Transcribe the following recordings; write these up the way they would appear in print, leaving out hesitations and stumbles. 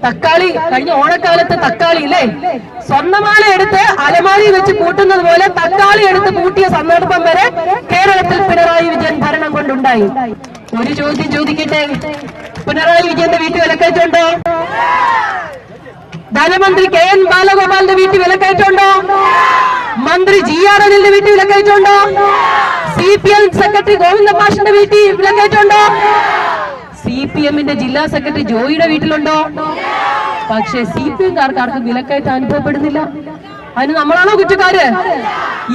തക്കാളി കഴിഞ്ഞ ഓണക്കാലത്ത് തക്കാളി ഇല്ലേ, സ്വർണ്ണമാല എടുത്ത് അലമാരി വെച്ച് പൂട്ടുന്നത് പോലെ തക്കാളി എടുത്ത് പൂട്ടിയ സന്ദർഭം വരെ കേരളത്തിൽ പിണറായി വിജയൻ ഭരണം കൊണ്ടുണ്ടായി. ഒരു ചോദ്യം ചോദിക്കട്ടെ, പിണറായി വിജയന്റെ വീട്ടിൽ വിലക്കയറ്റുണ്ടോ? ധനമന്ത്രി കെ എൻ ബാലഗോപാലിന്റെ വീട്ടിൽ വിലക്കയറ്റുണ്ടോ? മന്ത്രി ജി ആർ അനിലിന്റെ വീട്ടിൽ വിലക്കയറ്റുണ്ടോ? CPM സെക്രട്ടറി ഗോവിന്ദ മാഷിന്റെ വീട്ടിൽ വിലക്കയറ്റുണ്ടോ? CPM-ന്റെ ജില്ലാ സെക്രട്ടറി ജോയിയുടെ വീട്ടിലുണ്ടോ? പക്ഷേ CPM-കാർക്ക് ആർക്കും വിലക്കയറ്റം അനുഭവപ്പെടുന്നില്ല. അതിന് നമ്മളാണോ കുറ്റക്കാര്?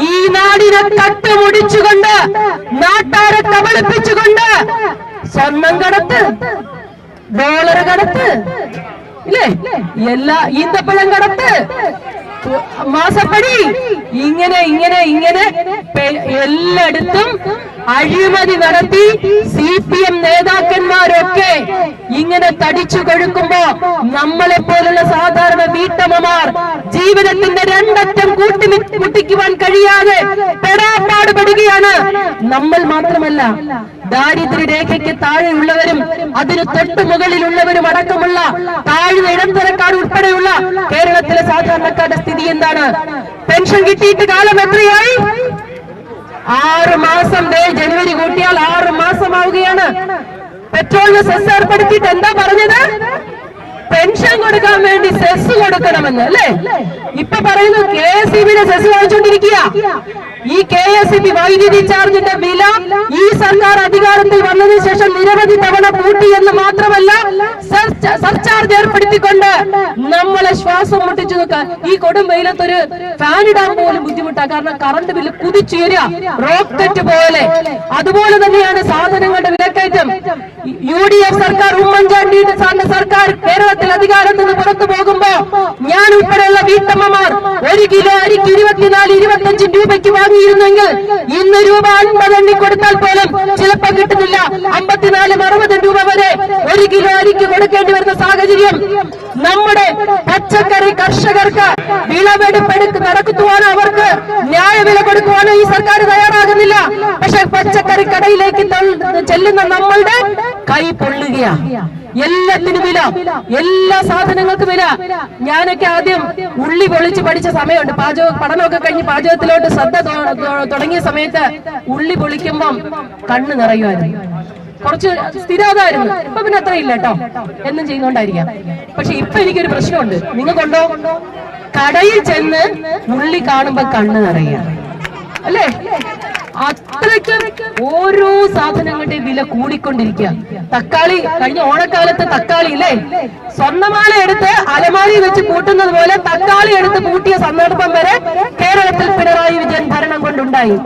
ഈ നാടിനെ കട്ടുമുടിച്ചുകൊണ്ട്, നാട്ടാരെ കബളിപ്പിച്ചുകൊണ്ട് സ്വർണം കടത്ത്, ഡോളർ കടത്ത്, ഇല്ലേ, എല്ലാ ഈന്തപ്പഴം കടത്ത്, മാസപ്പടി, ഇങ്ങനെ ഇങ്ങനെ ഇങ്ങനെ എല്ലായിടത്തും അഴിമതി നടത്തി CPM നേതാക്കന്മാരൊക്കെ ഇങ്ങനെ തടിച്ചു കൊഴുക്കുമ്പോ നമ്മളെപ്പോലുള്ള സാധാരണ വീട്ടമ്മമാർ ജീവിതത്തിന്റെ രണ്ടറ്റം കൂട്ടിമുട്ടിക്കുവാൻ കഴിയാതെ പെടാപ്പാട് പെടുകയാണ്. നമ്മൾ മാത്രമല്ല, ദാരിദ്ര്യരേഖയ്ക്ക് താഴെയുള്ളവരും അതിന് തൊട്ടു മുകളിലുള്ളവരും അടക്കമുള്ള താഴ്ന്ന ഇടത്തരക്കാർ ഉൾപ്പെടെയുള്ള കേരളത്തിലെ സാധാരണക്കാരുടെ സ്ഥിതി എന്താണ്? പെൻഷൻ കിട്ടിയിട്ട് കാലം എത്രയായി? 6 മാസം. ജനുവരി കൂട്ടിയാൽ 6 മാസമാവുകയാണ്. പെട്രോളിന് സെസ് ഏർപ്പെടുത്തിയിട്ട് എന്താ പറഞ്ഞത്? പെൻഷൻ കൊടുക്കാൻ വേണ്ടി സെസ് കൊടുക്കണമെന്ന്, അല്ലേ? ഇപ്പൊ പറയുന്നു KSEB-യുടെ സെസ് വാങ്ങിച്ചുകൊണ്ടിരിക്കുക. ഈ KSEB വൈദ്യുതി ചാർജിന്റെ വില ഈ സർക്കാർ അധികാരത്തിൽ വന്നതിന് ശേഷം നിരവധി തവണ കൂട്ടി എന്ന് മാത്രമല്ല, സർചാർജ് ഏർപ്പെടുത്തിക്കൊണ്ട് നമ്മളെ ശ്വാസം മുട്ടിച്ചു നോക്കാൻ. ഈ കൊടും വെയിലത്തൊരു ഫാൻ ഇടാൻ പോലും ബുദ്ധിമുട്ടാ. കാരണം കറണ്ട് ബില്ല് കുതിച്ചുയരുക റോക്കറ്റ് പോലെ. അതുപോലെ തന്നെയാണ് സാധനങ്ങളുടെ വിലക്കയറ്റം. UDF സർക്കാർ, ഉമ്മൻചാണ്ടിയുടെ സർക്കാർ കേരളത്തിൽ അധികാരത്തിൽ നിന്ന് പുറത്തു പോകുമ്പോ ഞാൻ ഉൾപ്പെടെയുള്ള വീട്ടമ്മമാർ 1 കിലോ അരിക്ക് 24-25 രൂപയ്ക്ക് വാങ്ങിയിരുന്നെങ്കിൽ ഇന്ന് രൂപ 50 എണ്ണി കൊടുത്താൽ പോലും ചിലപ്പോൾ കിട്ടുന്നില്ല. 54-60 രൂപ വരെ 1 കിലോ അരിക്ക് കൊടുക്കേണ്ടി വരുന്ന സാഹചര്യം. നമ്മുടെ പച്ചക്കറി കർഷകർക്ക് വിളവെടുപ്പ് നടത്തുവാനോ അവർക്ക് ന്യായവില കൊടുക്കുവാനോ ഈ സർക്കാർ തയ്യാറാകുന്നില്ല. പക്ഷെ പച്ചക്കറി കടയിലേക്ക് ചെല്ലുന്ന നമ്മളുടെ കൈ പൊള്ളുകയാ. എല്ലാത്തിനും വില, എല്ലാ സാധനങ്ങൾക്കും വില. ഞാനൊക്കെ ആദ്യം ഉള്ളി പൊളിച്ച് പഠിച്ച സമയമുണ്ട്. പഠനമൊക്കെ കഴിഞ്ഞ് പാചകത്തിലോട്ട് ശ്രദ്ധ തുടങ്ങിയ സമയത്ത് ഉള്ളി പൊളിക്കുമ്പം കണ്ണ് നിറയുമായിരുന്നു. കുറച്ച് സ്ഥിരതായിരുന്നു. ഇപ്പൊ പിന്നെ അത്ര ഇല്ല കേട്ടോ, എന്നും ചെയ്യുന്നോണ്ടായിരിക്കാം. പക്ഷെ ഇപ്പൊ എനിക്കൊരു പ്രശ്നമുണ്ട്. നിങ്ങൾക്കുണ്ടോ? കടയിൽ ചെന്ന് ഉള്ളി കാണുമ്പോ കണ്ണ് നിറയുക, അല്ലേ? അത്രയ്ക്ക് ഓരോ സാധനങ്ങളുടെ വില കൂടിക്കൊണ്ടിരിക്കുക. തക്കാളി കഴിഞ്ഞ ഓണക്കാലത്ത് തക്കാളി ഇല്ലേ, സ്വർണ്ണമാല എടുത്ത് അലമാരി വെച്ച് പൂട്ടുന്നത് പോലെ തക്കാളി എടുത്ത് പൂട്ടിയ സന്ദർഭം വരെ കേരളത്തിൽ പിണറായി വിജയൻ ഭരണം കൊണ്ടുണ്ടായി.